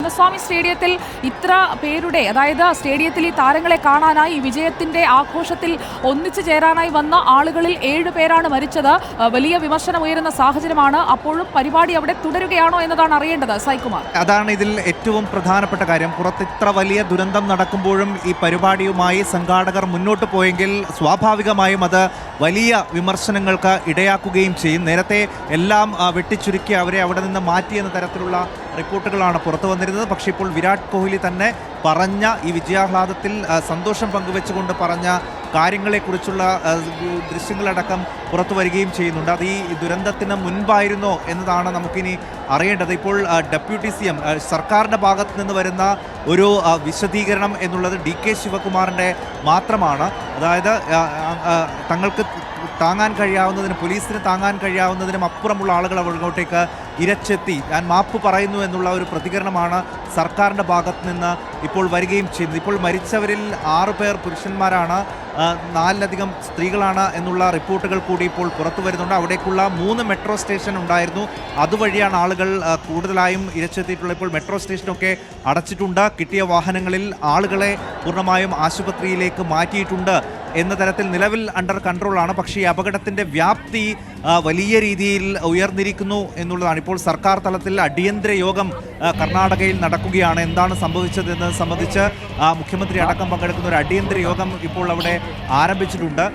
ചിന്നസ്വാമി സ്റ്റേഡിയത്തിൽ ഇത്ര പേരുടെ, അതായത് സ്റ്റേഡിയത്തിൽ ഈ താരങ്ങളെ കാണാനായി വിജയത്തിന്റെ ആഘോഷത്തിൽ ഒന്നിച്ചു ചേരാനായി വന്ന ആളുകളിൽ 7 പേരാണ് മരിച്ചത്. വലിയ വിമർശനം ഉയരുന്ന സാഹചര്യമാണ്. അപ്പോഴും പരിപാടി അവിടെ തുടരുകയാണോ എന്നതാണ് അറിയേണ്ടത്. സായികുമാർ, അതാണ് ഇതിൽ ഏറ്റവും പ്രധാനപ്പെട്ട കാര്യം. പുറത്ത് ഇത്ര വലിയ ദുരന്തം നടക്കുമ്പോഴും ഈ പരിപാടിയുമായി സംഘാടകർ മുന്നോട്ട് പോയെങ്കിൽ സ്വാഭാവികമായും അത് വലിയ വിമർശനങ്ങൾക്ക് ഇടയാക്കുകയും ചെയ്യും. നേരത്തെ എല്ലാം വെട്ടിച്ചുരുക്കി അവരെ അവിടെ നിന്ന് മാറ്റിയെന്ന തരത്തിലുള്ള റിപ്പോർട്ടുകളാണ് പുറത്തു വന്നിരുന്നത്. പക്ഷേ ഇപ്പോൾ വിരാട് കോഹ്ലി തന്നെ പറഞ്ഞ ഈ വിജയാഹ്ലാദത്തിൽ സന്തോഷം പങ്കുവെച്ചുകൊണ്ട് പറഞ്ഞ കാര്യങ്ങളെക്കുറിച്ചുള്ള ദൃശ്യങ്ങളടക്കം പുറത്തു വരികയും ചെയ്യുന്നുണ്ട്. അത് ഈ ദുരന്തത്തിന് മുൻപായിരുന്നോ എന്നതാണ് നമുക്കിനി അറിയേണ്ടത്. ഇപ്പോൾ ഡെപ്യൂട്ടി CM സർക്കാരിൻ്റെ ഭാഗത്ത് നിന്ന് വരുന്ന ഒരു വിശദീകരണം എന്നുള്ളത് DK ശിവകുമാറിൻ്റെ മാത്രമാണ്. അതായത് തങ്ങൾക്ക് താങ്ങാൻ കഴിയാവുന്നതിനും പോലീസിന് താങ്ങാൻ കഴിയാവുന്നതിനും അപ്പുറമുള്ള ആളുകൾ അങ്ങോട്ടേക്ക് ഇരച്ചെത്തി ഞാൻ മാപ്പ് പറയുന്നു എന്നുള്ള ഒരു പ്രതികരണമാണ് സർക്കാരിൻ്റെ ഭാഗത്ത് നിന്ന് ഇപ്പോൾ വരികയും ചെയ്യുന്നത്. ഇപ്പോൾ മരിച്ചവരിൽ 6 പേർ പുരുഷന്മാരാണ്, 4ലധികം സ്ത്രീകളാണ് എന്നുള്ള റിപ്പോർട്ടുകൾ കൂടി ഇപ്പോൾ പുറത്തു വരുന്നുണ്ട്. അവിടേക്കുള്ള 3 മെട്രോ സ്റ്റേഷൻ ഉണ്ടായിരുന്നു. അതുവഴിയാണ് ആളുകൾ കൂടുതലായും ഇരച്ചെത്തിയിട്ടുള്ളത്. ഇപ്പോൾ മെട്രോ സ്റ്റേഷനൊക്കെ അടച്ചിട്ടുണ്ട്. കിട്ടിയ വാഹനങ്ങളിൽ ആളുകളെ പൂർണ്ണമായും ആശുപത്രിയിലേക്ക് മാറ്റിയിട്ടുണ്ട് എന്ന തരത്തിൽ നിലവിൽ അണ്ടർ കൺട്രോളാണ്. പക്ഷേ ഈ അപകടത്തിൻ്റെ വ്യാപ്തി വലിയ രീതിയിൽ ഉയർന്നിരിക്കുന്നു എന്നുള്ളതാണ്. ഇപ്പോൾ സർക്കാർ തലത്തിൽ അടിയന്തര യോഗം കർണാടകയിൽ നടക്കുകയാണ്. എന്താണ് സംഭവിച്ചതെന്ന് സംബന്ധിച്ച് മുഖ്യമന്ത്രി അടക്കം പങ്കെടുക്കുന്ന ഒരു അടിയന്തര യോഗം ഇപ്പോൾ അവിടെ ആരംഭിച്ചിട്ടുണ്ട്.